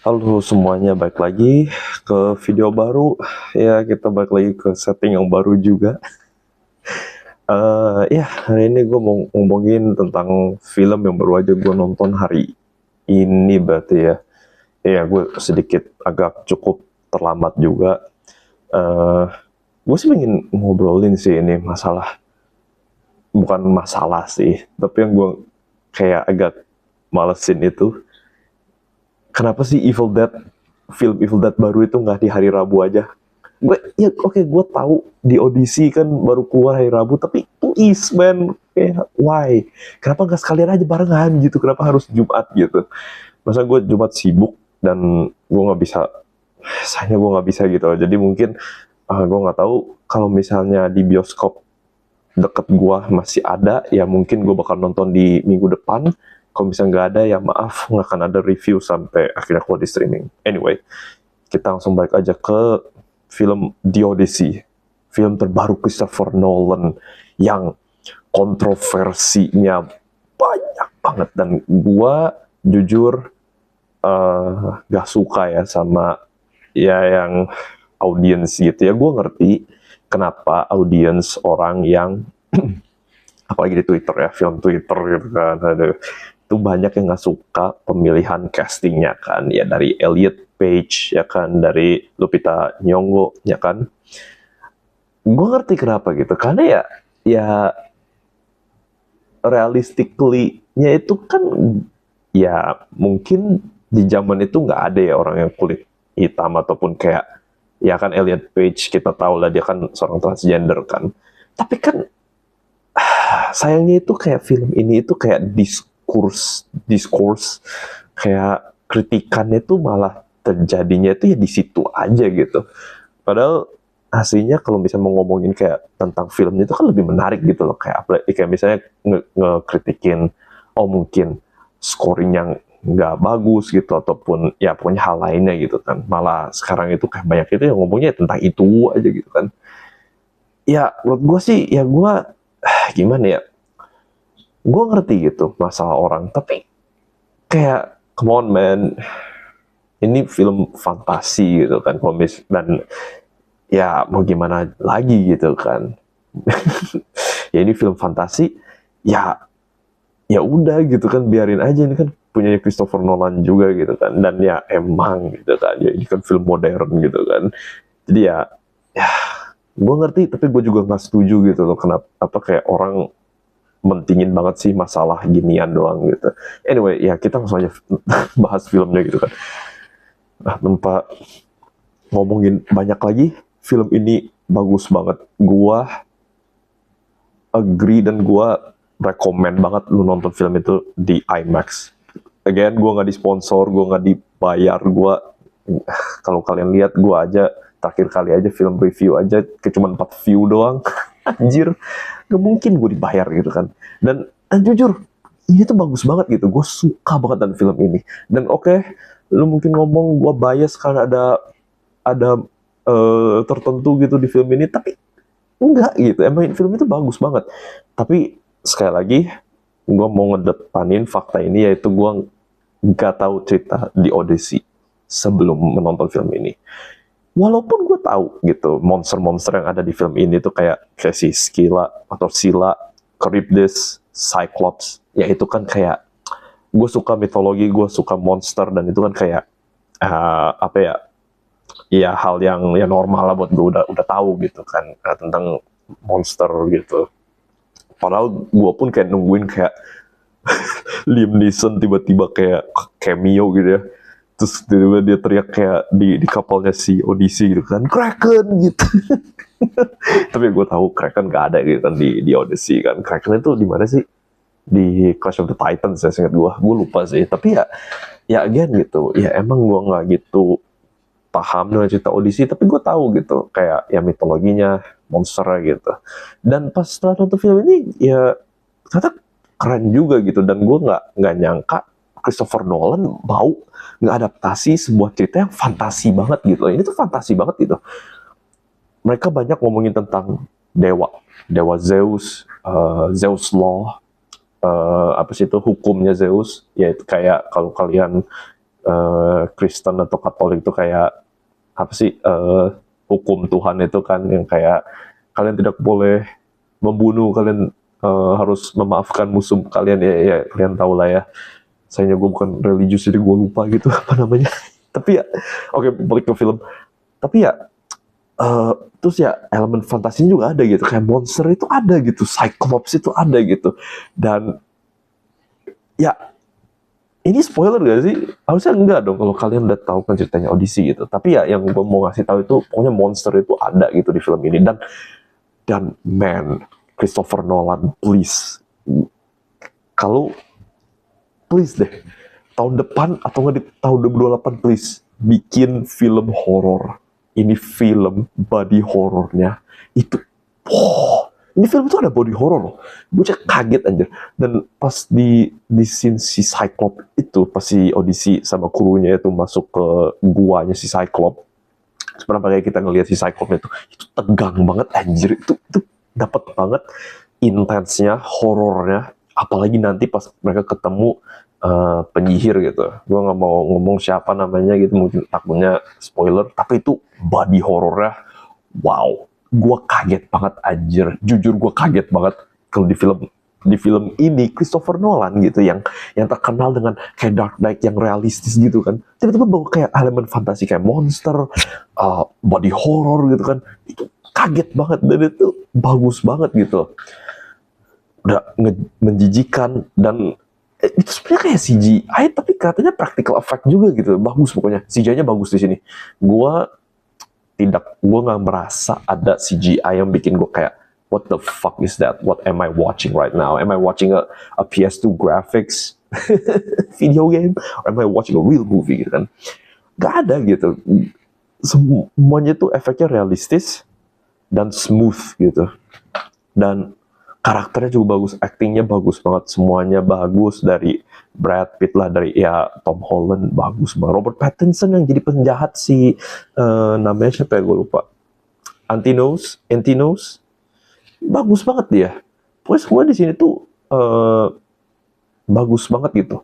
Halo semuanya, balik lagi ke video baru. Ya, kita balik lagi ke setting yang baru juga. Ya, hari ini gue mau ngomongin tentang film yang baru aja gue nonton hari ini berarti ya. Ya, gue sedikit agak cukup terlambat juga. eh gue sih pengen ngobrolin sih ini masalah, bukan masalah sih, tapi yang gue kayak agak malesin itu, kenapa sih film Evil Dead baru itu nggak di hari Rabu aja? Gue ya oke, gue tahu di audisi kan baru keluar hari Rabu, tapi please man, kayak why? Kenapa nggak sekalian aja barengan gitu? Kenapa harus Jumat gitu? Masa gue Jumat sibuk dan gue nggak bisa, sayangnya gue nggak bisa gitu. Jadi mungkin gue nggak tahu kalau misalnya di bioskop deket gue masih ada, ya mungkin gue bakal nonton di minggu depan. Kalau misalnya nggak ada, ya maaf, nggak akan ada review sampai akhirnya keluar di streaming. Anyway, kita langsung balik aja ke film The Odyssey, film terbaru Christopher Nolan yang kontroversinya banyak banget, dan gua jujur gak suka ya sama ya yang audiens gitu ya. Gua ngerti kenapa audiens orang yang apalagi di Twitter ya, film Twitter gitu kan, ada itu banyak yang nggak suka pemilihan castingnya kan, ya dari Elliot Page ya kan, dari Lupita Nyong'o ya kan. Gue ngerti kenapa gitu, karena ya realistically-nya itu kan, ya mungkin di zaman itu nggak ada ya orang yang kulit hitam ataupun kayak, ya kan Elliot Page kita tahu lah dia kan seorang transgender kan. Tapi kan sayangnya itu kayak film ini itu kayak diskurs kayak kritikannya itu malah terjadinya itu ya di situ aja gitu. Padahal aslinya kalau misalnya mau ngomongin kayak tentang filmnya itu kan lebih menarik gitu loh, kayak misalnya ngekritikin oh mungkin scoring yang nggak bagus gitu, ataupun ya pokoknya hal lainnya gitu kan. Malah sekarang itu kayak banyak itu yang ngomongnya tentang itu aja gitu kan. Ya menurut gue sih, ya gue gimana ya, gue ngerti gitu masalah orang, tapi kayak come on man, ini film fantasi gitu kan, komis, dan ya mau gimana lagi gitu kan. Ya ini film fantasi, ya ya udah gitu kan, biarin aja, ini kan punyanya Christopher Nolan juga gitu kan, dan ya emang gitu kan, ya ini kan film modern gitu kan. Jadi ya gue ngerti, tapi gue juga nggak setuju gitu loh, kenapa apa kayak orang mentingin banget sih masalah ginian doang gitu. Anyway, ya kita langsung aja bahas filmnya gitu kan. Nah, tanpa ngomongin banyak lagi, film ini bagus banget. Gua agree dan gua rekomend banget lu nonton film itu di IMAX. Again, gua nggak disponsor, gua nggak dibayar, gua kalau kalian lihat gua aja terakhir kali aja film review aja cuma 4 view doang. Anjir, gak mungkin gue dibayar gitu kan. Dan jujur, ini tuh bagus banget gitu, gue suka banget dengan film ini. Dan oke, lu mungkin ngomong gue bias karena ada tertentu gitu di film ini, tapi enggak gitu, emang film itu bagus banget. Tapi sekali lagi, gue mau ngedepanin fakta ini, yaitu gue nggak tahu cerita di Odyssey sebelum menonton film ini. Walaupun gue tahu gitu monster-monster yang ada di film ini tuh kayak si Scylla atau Scylla, Charybdis, Cyclops, ya itu kan kayak, gue suka mitologi, gue suka monster, dan itu kan kayak apa ya, ya hal yang ya normal lah buat gue, udah tahu gitu kan tentang monster gitu. Padahal gue pun kayak nungguin kayak Liam Neeson tiba-tiba kayak cameo gitu ya, terus tiba-tiba dia teriak kayak di kapalnya si Odyssey gitu kan, Kraken gitu. Tapi gue tahu Kraken gak ada gitu kan di Odyssey kan. Kraken itu di mana sih? Di Clash of the Titans ya, seingat gue lupa sih. Tapi ya again gitu, ya emang gue nggak gitu paham dengan cerita Odyssey, tapi gue tahu gitu kayak ya mitologinya, monsternya gitu. Dan pas setelah nonton film ini, ya ternyata keren juga gitu, dan gue nggak nyangka Christopher Nolan mau ngeadaptasi sebuah cerita yang fantasi banget gitu. Ini tuh fantasi banget gitu. Mereka banyak ngomongin tentang dewa Zeus, Zeus Law, apa sih itu hukumnya Zeus, yaitu kayak kalau kalian Kristen atau Katolik itu kayak apa sih, hukum Tuhan itu kan yang kayak kalian tidak boleh membunuh, kalian harus memaafkan musuh kalian, ya kalian tahu lah ya. Sayangnya gue bukan religius jadi gue lupa gitu apa namanya. Tapi ya oke, balik ke film. Tapi ya terus ya elemen fantasinya juga ada gitu, kayak monster itu ada gitu, Cyclops itu ada gitu. Dan ya ini spoiler gak sih? Harusnya enggak dong kalau kalian udah tahu kan ceritanya Odyssey gitu. Tapi ya yang gue mau ngasih tahu itu pokoknya monster itu ada gitu di film ini. Dan man, Christopher Nolan, please. Kalau please deh, tahun depan atau nggak di tahun 2028 please bikin film horor. Ini film body horornya itu, ini film itu ada body horror loh. Gue kaget anjir. Dan pas di scene si Cyclops itu, pas si Odyssey sama krunya itu masuk ke guanya si Cyclops, sebenarnya kayak kita ngelihat si Cyclops itu tegang banget anjir. Itu dapat banget intensnya, horornya. Apalagi nanti pas mereka ketemu penyihir gitu. Gue nggak mau ngomong siapa namanya gitu, mungkin takutnya spoiler. Tapi itu body horornya, wow. Gue kaget banget anjir, jujur gue kaget banget kalau di film ini Christopher Nolan gitu yang terkenal dengan kayak Dark Knight yang realistis gitu kan, tiba-tiba bawa kayak elemen fantasi kayak monster, body horror gitu kan. Itu kaget banget dan itu bagus banget gitu, udah menjijikan. Dan itu sebenarnya kayak CGI tapi katanya practical effect juga gitu, bagus pokoknya. CGI-nya bagus di sini. Gue nggak merasa ada CGI yang bikin gue kayak what the fuck is that? What am I watching right now? Am I watching a PS2 graphics video game? Or am I watching a real movie gitu kan? Gak ada gitu. Semuanya tuh efeknya realistis dan smooth gitu. Dan karakternya juga bagus, actingnya bagus banget, semuanya bagus, dari Brad Pitt lah, dari ya Tom Holland bagus banget, Robert Pattinson yang jadi penjahat si namanya siapa ya gue lupa, Antinos, bagus banget dia. Pokoknya semua di sini tuh bagus banget gitu,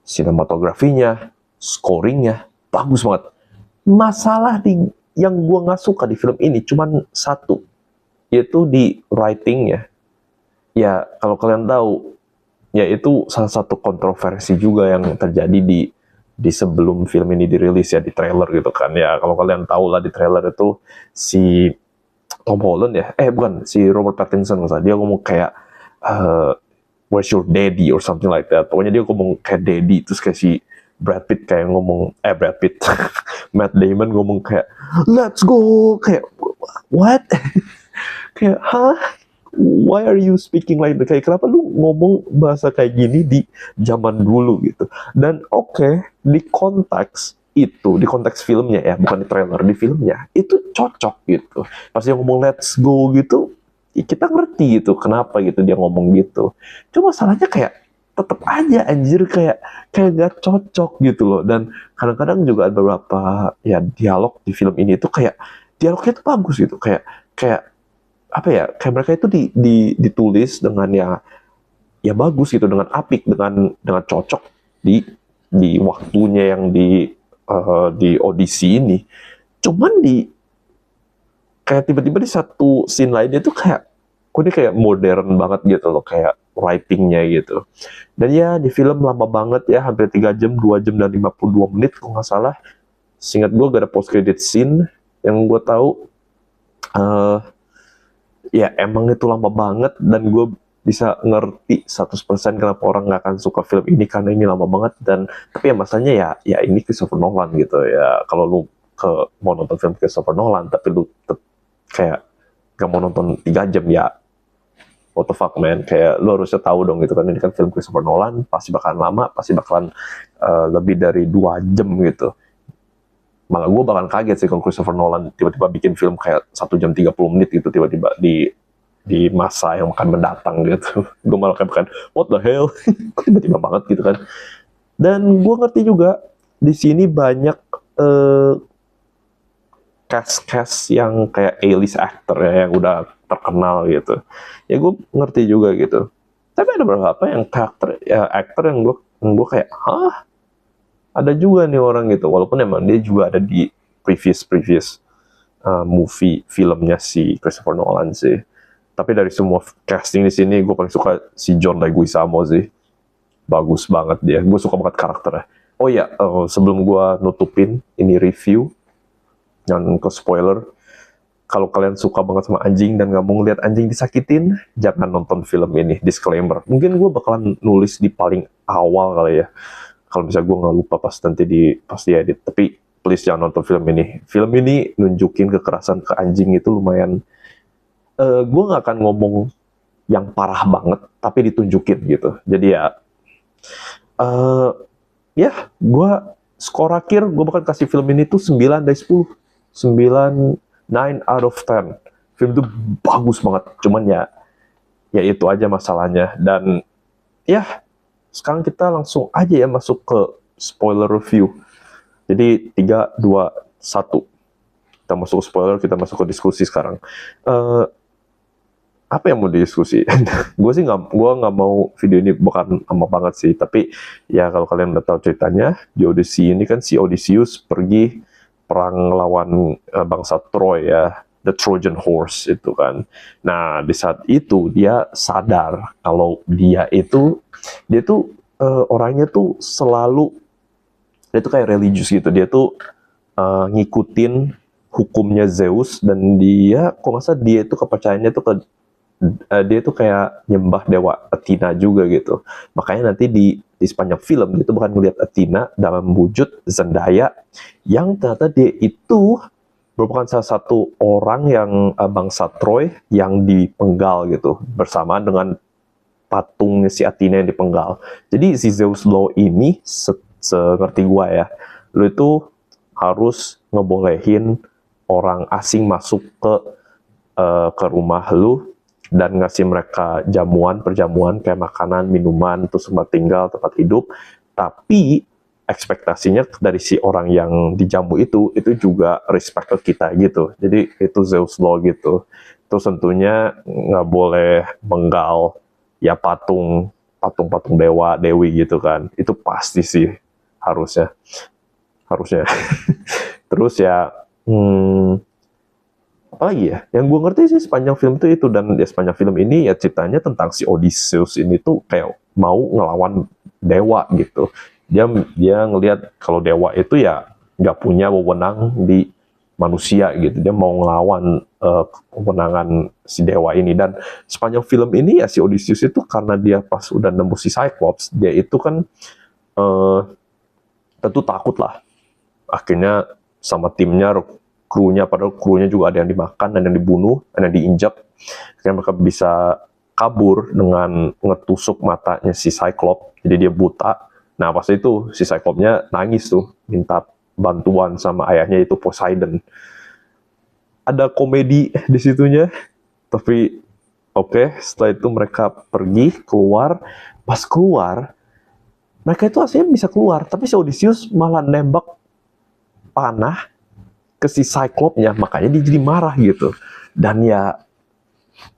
sinematografinya, scoringnya bagus banget. Masalah yang gue nggak suka di film ini cuman satu, yaitu di writingnya. Ya, kalau kalian tahu, ya itu salah satu kontroversi juga yang terjadi di sebelum film ini dirilis ya, di trailer gitu kan. Ya, kalau kalian tahu lah di trailer itu si Tom Holland ya, bukan, si Robert Pattinson, dia ngomong kayak, where's your daddy or something like that. Pokoknya dia ngomong kayak daddy, terus kayak si Brad Pitt kayak ngomong, Matt Damon ngomong kayak, let's go, kayak, what? Kayak, hah? Why are you speaking like that? Kayak kenapa lu ngomong bahasa kayak gini di zaman dulu gitu. Dan oke, di konteks itu, di konteks filmnya ya, bukan di trailer, di filmnya itu cocok gitu. Pas dia ngomong let's go gitu, ya kita ngerti gitu kenapa gitu dia ngomong gitu. Cuma salahnya kayak tetap aja anjir, kayak gak cocok gitu loh. Dan kadang-kadang juga ada beberapa ya dialog di film ini tuh kayak dialognya tuh bagus gitu, kayak apa ya, kayak mereka itu ditulis dengan ya bagus gitu, dengan apik, dengan cocok di waktunya yang di Odyssey ini. Cuman kayak tiba-tiba di satu scene lainnya itu kayak kok ini kayak modern banget gitu loh, kayak writingnya gitu. Dan ya di film lama banget ya, hampir 3 jam, 2 jam dan 52 menit kalau nggak salah. Seingat gue gak ada post credit scene yang gue tahu. Ya emang itu lama banget, dan gue bisa ngerti 100% kenapa orang nggak akan suka film ini, karena ini lama banget. Dan tapi ya masanya ya ini Christopher Nolan gitu ya. Kalau lu mau nonton film Christopher Nolan tapi lu kayak gak mau nonton 3 jam, ya what the fuck man, kayak lu harusnya tahu dong gitu kan, ini kan film Christopher Nolan, pasti bakalan lama, pasti bakalan lebih dari 2 jam gitu. Malah gue bakal kaget sih kalau Christopher Nolan tiba-tiba bikin film kayak 1 jam 30 menit gitu tiba-tiba di masa yang akan mendatang gitu. Gue malah kayak what the hell, tiba-tiba banget gitu kan. Dan gue ngerti juga di sini banyak cast yang kayak A-list actor ya, yang udah terkenal gitu. Ya gue ngerti juga gitu. Tapi ada beberapa yang karakter ya, aktor yang gue kayak ada juga nih orang gitu, walaupun emang dia juga ada di previous movie filmnya si Christopher Nolan sih. Tapi dari semua casting di sini gue paling suka si John Leguizamo sih, bagus banget dia, gue suka banget karakternya. Oh ya, sebelum gue nutupin ini review jangan ke spoiler, kalau kalian suka banget sama anjing dan nggak mau ngeliat anjing disakitin, jangan nonton film ini. Disclaimer. Mungkin gue bakalan nulis di paling awal kali ya. Kalau misalnya gue nggak lupa pas nanti pas diedit. Tapi please jangan nonton film ini. Film ini nunjukin kekerasan ke anjing itu lumayan. Gue nggak akan ngomong yang parah banget, tapi ditunjukin gitu. Jadi ya, gue skor akhir gue bakal kasih film ini tuh 9 dari 10. 9 out of 10. Film itu bagus banget. Cuman ya itu aja masalahnya. Dan ya, sekarang kita langsung aja ya masuk ke spoiler review. Jadi 3, 2, 1. Kita masuk ke spoiler, kita masuk ke diskusi sekarang. Apa yang mau didiskusi? Gue nggak mau video ini bukan lama banget sih. Tapi ya kalau kalian udah tahu ceritanya, di Odyssey ini kan si Odysseus pergi perang lawan bangsa Troy ya, the Trojan Horse itu kan. Nah di saat itu dia sadar kalau dia tuh orangnya tuh selalu, dia tuh kayak religius gitu. Dia tuh ngikutin hukumnya Zeus, dan dia kok masa dia itu kepercayaannya tuh dia tuh kayak nyembah dewa Athena juga gitu. Makanya nanti di sepanjang film itu bukan melihat Athena dalam wujud Zendaya, yang ternyata dia itu merupakan salah satu orang yang bangsa Troy yang dipenggal gitu, bersamaan dengan patungnya si Athena yang dipenggal. Jadi si Zeus Law ini, sengerti gua ya, lu itu harus ngebolehin orang asing masuk ke rumah lu dan ngasih mereka perjamuan kayak makanan, minuman, terus tempat tinggal, tempat hidup. Tapi ekspektasinya dari si orang yang dijamu itu juga respect ke kita gitu. Jadi itu Zeus Law gitu. Terus tentunya nggak boleh menggal ya patung dewa dewi gitu kan. Itu pasti sih harusnya. Terus ya apalagi ya, yang gue ngerti sih sepanjang film itu, dan ya sepanjang film ini ya ceritanya tentang si Odysseus ini tuh kayak mau ngelawan dewa gitu. Dia ngelihat kalau dewa itu ya nggak punya wewenang di manusia gitu. Dia mau ngelawan kewenangan si dewa ini. Dan sepanjang film ini ya si Odysseus itu, karena dia pas udah nembus si Cyclops, dia itu kan tentu takut lah. Akhirnya sama timnya, padahal krunya juga ada yang dimakan, ada yang dibunuh, ada yang diinjak. Akhirnya mereka bisa kabur dengan ngetusuk matanya si Cyclops, jadi dia buta. Nah pas itu si Cyclops-nya nangis tuh, minta bantuan sama ayahnya itu Poseidon. Ada komedi di situnya, tapi oke, setelah itu mereka pergi keluar. Pas keluar, mereka itu aslinya bisa keluar, tapi si Odysseus malah nembak panah ke si Cyclops-nya, makanya dia jadi marah gitu. Dan ya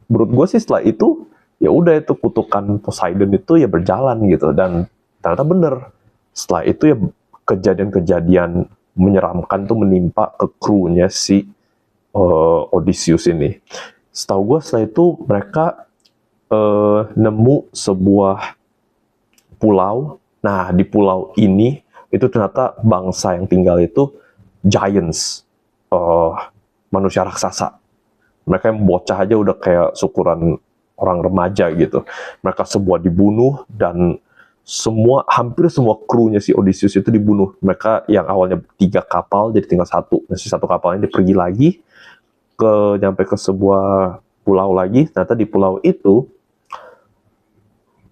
menurut gue sih setelah itu ya udah, itu kutukan Poseidon itu ya berjalan gitu. Dan ternyata bener, setelah itu ya kejadian-kejadian menyeramkan tuh menimpa ke krunya si Odysseus ini. Setahu gue setelah itu mereka nemu sebuah pulau. Nah di pulau ini itu ternyata bangsa yang tinggal itu giants, manusia raksasa. Mereka yang bocah aja udah kayak syukuran orang remaja gitu. Mereka semua dibunuh, dan hampir semua krunya si Odysseus itu dibunuh. Mereka yang awalnya 3 kapal jadi tinggal 1. Nah, si 1 kapalnya dia pergi lagi nyampe ke sebuah pulau lagi. Ternyata di pulau itu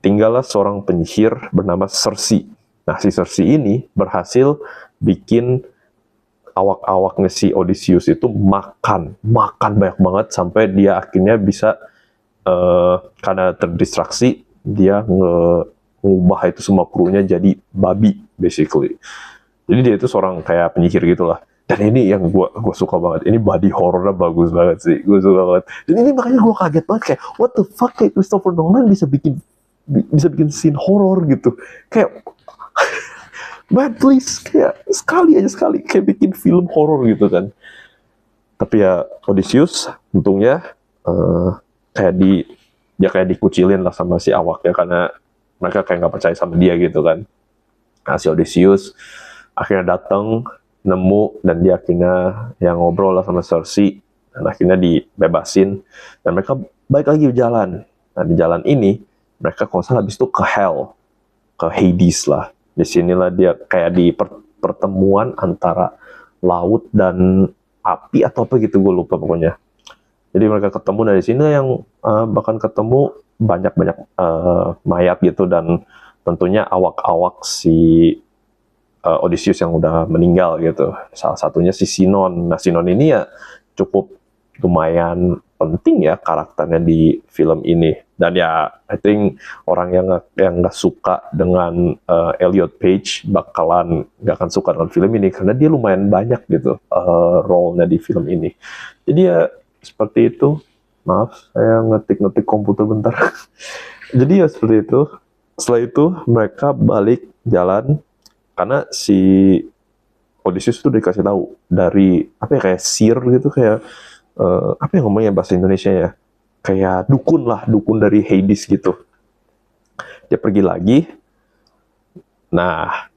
tinggallah seorang penyihir bernama Circe. Nah si Circe ini berhasil bikin awak-awaknya si Odysseus itu makan banyak banget, sampai dia akhirnya bisa karena terdistraksi, dia ngubah itu semua krunya jadi babi basically. Jadi dia itu seorang kayak penyihir gitulah. Dan ini yang gue suka banget. Ini body horrornya bagus banget sih. Gue suka banget. Dan ini makanya gue kaget banget, kayak what the fuck, kayak Christopher Nolan bisa bikin scene horror gitu. Kayak man please, kayak sekali kayak bikin film horor gitu kan. Tapi ya Odysseus untungnya kayak dikucilin lah sama si awaknya karena mereka kayak nggak percaya sama dia gitu kan. Nah, si Odysseus akhirnya datang, nemu, dan dia akhirnya yang ngobrol lah sama Cersei, dan akhirnya dibebasin, dan mereka balik lagi jalan. Nah, di jalan ini, mereka kalau salah habis itu ke Hell, ke Hades lah. Di sinilah dia kayak di pertemuan antara laut dan api atau apa gitu, gue lupa pokoknya. Jadi mereka ketemu dari sini yang bahkan ketemu banyak-banyak mayat gitu, dan tentunya awak-awak si Odysseus yang udah meninggal gitu. Salah satunya si Sinon. Nah, Sinon ini ya cukup lumayan penting ya karakternya di film ini. Dan ya, I think orang yang nggak suka dengan Elliot Page bakalan nggak akan suka dengan film ini karena dia lumayan banyak gitu role-nya di film ini. Jadi ya seperti itu. Maaf, saya ngetik komputer bentar. Jadi ya seperti itu. Setelah itu mereka balik jalan karena si Odysseus itu dikasih tahu dari apa ya, kayak seer gitu, kayak apa yang ngomongnya bahasa Indonesia ya, kayak dukun dari Hades gitu. Dia pergi lagi. Nah,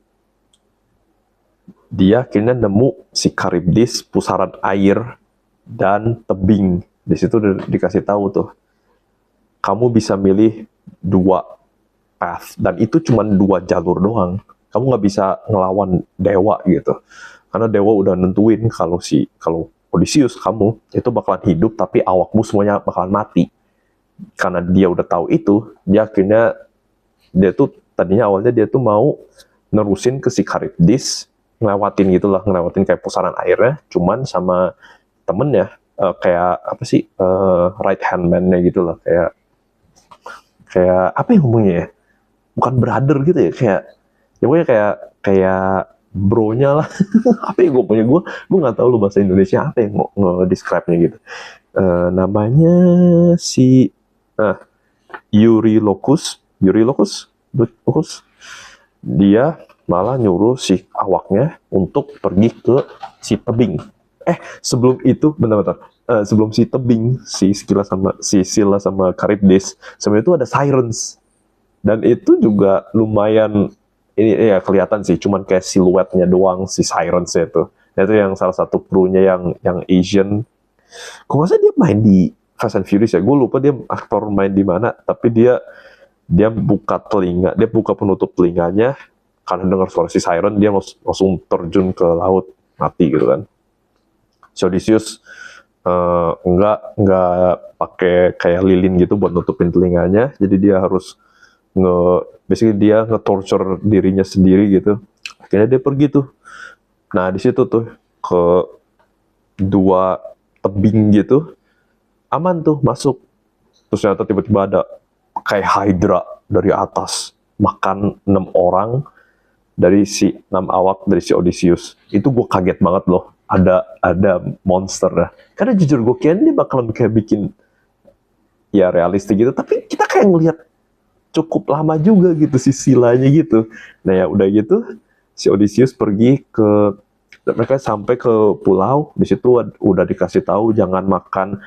dia akhirnya nemu si Charybdis, pusaran air dan tebing. Di situ dikasih tahu tuh, kamu bisa milih 2 path, dan itu cuma 2 jalur doang. Kamu nggak bisa ngelawan dewa gitu, karena dewa udah nentuin kalau Odysseus kamu itu bakalan hidup, tapi awakmu semuanya bakalan mati. Karena dia udah tahu itu, dia akhirnya tadinya awalnya dia tuh mau nerusin ke si Charybdis, ngelewatin kayak pusaran airnya, cuman sama temennya kayak apa sih, right hand man-nya gitu lah, kayak apa yang ngomongnya ya, bukan brother gitu ya, kayak ya pokoknya kayak bro-nya lah. Apa yang gue punya, gue nggak tahu lu bahasa Indonesia apa yang nge-describe-nya gitu. Namanya si Eurylochus. Dia malah nyuruh si awaknya untuk pergi ke si tebing. Sebelum itu bentar. Sebelum si tebing, si Scylla sama Charybdis, sebenarnya itu ada Sirens. Dan itu juga lumayan, ini ya kelihatan sih, cuman kayak siluetnya doang si Sirens itu. Itu yang salah satu krunya yang Asian. Kok nggak salah dia main di Fast and Furious ya? Gue lupa dia aktor main di mana, tapi dia buka penutup telinganya karena dengar suara si Siren, dia langsung terjun ke laut, mati gitu kan. Si Odysseus nggak pakai kayak lilin gitu buat nutupin telinganya, jadi dia harus basically dia nge-torture dirinya sendiri gitu. Akhirnya dia pergi tuh. Nah, di situ tuh ke 2 tebing gitu, aman tuh masuk. Terus ternyata tiba-tiba ada kayak Hydra dari atas makan 6 orang dari si 6 awak dari si Odysseus. Itu gue kaget banget loh, ada monster dah. Karena jujur gue kira dia bakalan kayak bikin ya realistik gitu, tapi kita kayak ngelihat cukup lama juga gitu si silanya gitu. Nah ya udah gitu, si Odysseus mereka sampai ke pulau. Di situ udah dikasih tahu jangan makan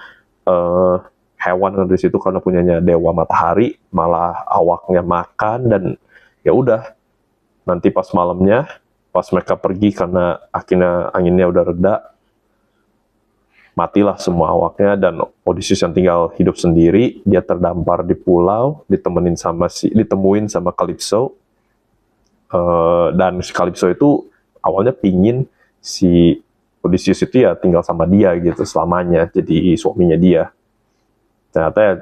hewan dari situ karena punyanya dewa matahari. Malah awaknya makan, dan ya udah, nanti pas malamnya, pas mereka pergi karena akhirnya anginnya udah reda, matilah semua awaknya, dan Odysseus yang tinggal hidup sendiri. Dia terdampar di pulau, ditemuin sama Calypso. Dan si Calypso itu awalnya pingin si Odysseus itu ya tinggal sama dia gitu selamanya, jadi suaminya dia. Ternyata ya,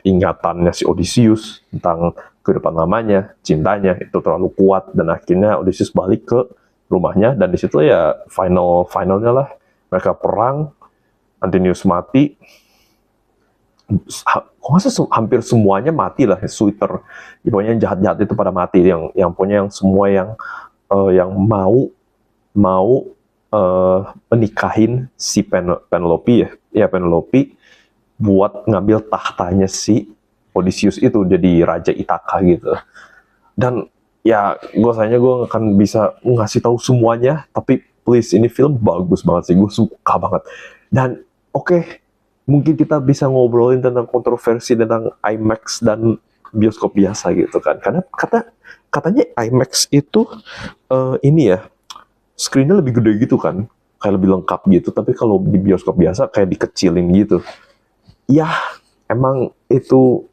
ingatannya si Odysseus tentang kehidupan lamanya, cintanya itu terlalu kuat, dan akhirnya Odysseus balik ke rumahnya, dan di situ ya finalnya lah, mereka perang. Antonius mati. Hampir semuanya mati lah, Suiter. Pokoknya yang jahat-jahat itu pada mati, yang semua yang mau menikahin si Penelope Penelope buat ngambil tahtanya si Odysseus itu jadi Raja Ithaka gitu. Dan ya gue sayangnya gue nggak akan bisa ngasih tahu semuanya, tapi please, ini film bagus banget sih, gue suka banget. Dan oke, mungkin kita bisa ngobrolin tentang kontroversi tentang IMAX dan bioskop biasa gitu kan, karena katanya IMAX itu ini ya, screen-nya lebih gede gitu kan, kayak lebih lengkap gitu, tapi kalau di bioskop biasa kayak dikecilin gitu. Ya emang itu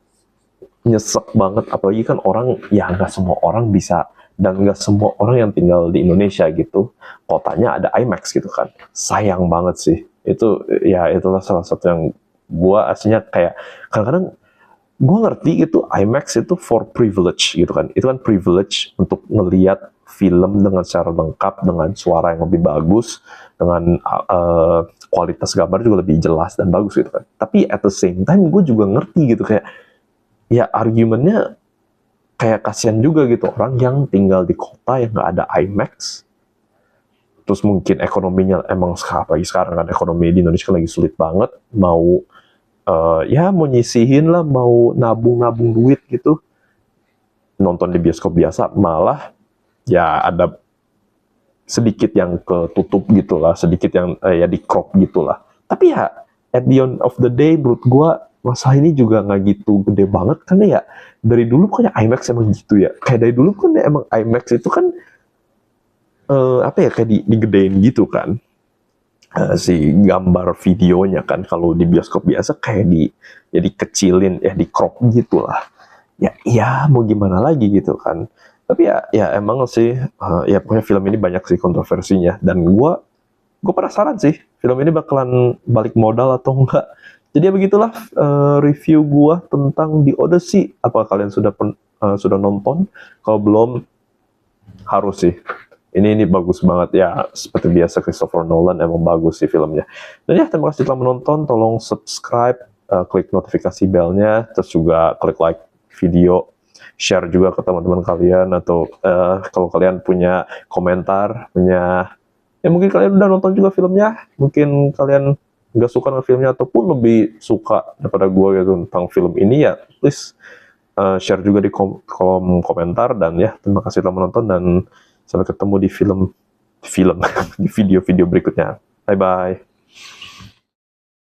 nyesek banget, apalagi kan orang, ya nggak semua orang bisa, dan nggak semua orang yang tinggal di Indonesia gitu kotanya ada IMAX gitu kan. Sayang banget sih itu. Ya itulah salah satu yang gua aslinya kayak kadang-kadang gue ngerti gitu, IMAX itu for privilege gitu kan, itu kan privilege untuk ngelihat film dengan secara lengkap, dengan suara yang lebih bagus, dengan kualitas gambar juga lebih jelas dan bagus gitu kan. Tapi at the same time gue juga ngerti gitu, kayak ya argumennya kayak kasihan juga gitu orang yang tinggal di kota yang nggak ada IMAX, terus mungkin ekonominya emang apalagi sekarang kan ekonomi di Indonesia kan lagi sulit banget, mau ya mau nyisihin lah, mau nabung duit gitu, nonton di bioskop biasa malah ya ada sedikit yang ketutup gitulah, sedikit yang ya di crop gitulah. Tapi ya at the end of the day menurut gue masalah ini juga nggak gitu gede banget, karena ya dari dulu kan IMAX emang gitu ya, kayak dari dulu kan emang IMAX itu kan apa ya, kayak digedein gitu kan, si gambar videonya kan. Kalau di bioskop biasa kayak ya dikecilin, ya di crop gitulah. Ya mau gimana lagi gitu kan. Tapi ya emang sih ya pokoknya film ini banyak sih kontroversinya, dan gue penasaran sih film ini bakalan balik modal atau enggak. Jadi ya begitulah review gue tentang The Odyssey. Apa kalian sudah nonton? Kalau belum, harus sih. Ini bagus banget ya, seperti biasa Christopher Nolan emang bagus sih filmnya. Dan ya terima kasih telah menonton, tolong subscribe, klik notifikasi belnya, terus juga klik like video, share juga ke teman-teman kalian, atau kalau kalian punya komentar, ya mungkin kalian udah nonton juga filmnya, mungkin kalian nggak suka dengan filmnya ataupun lebih suka daripada gue gitu tentang film ini, ya please share juga di kolom komentar. Dan ya terima kasih telah menonton, dan sampai ketemu di film di video-video berikutnya. Bye bye.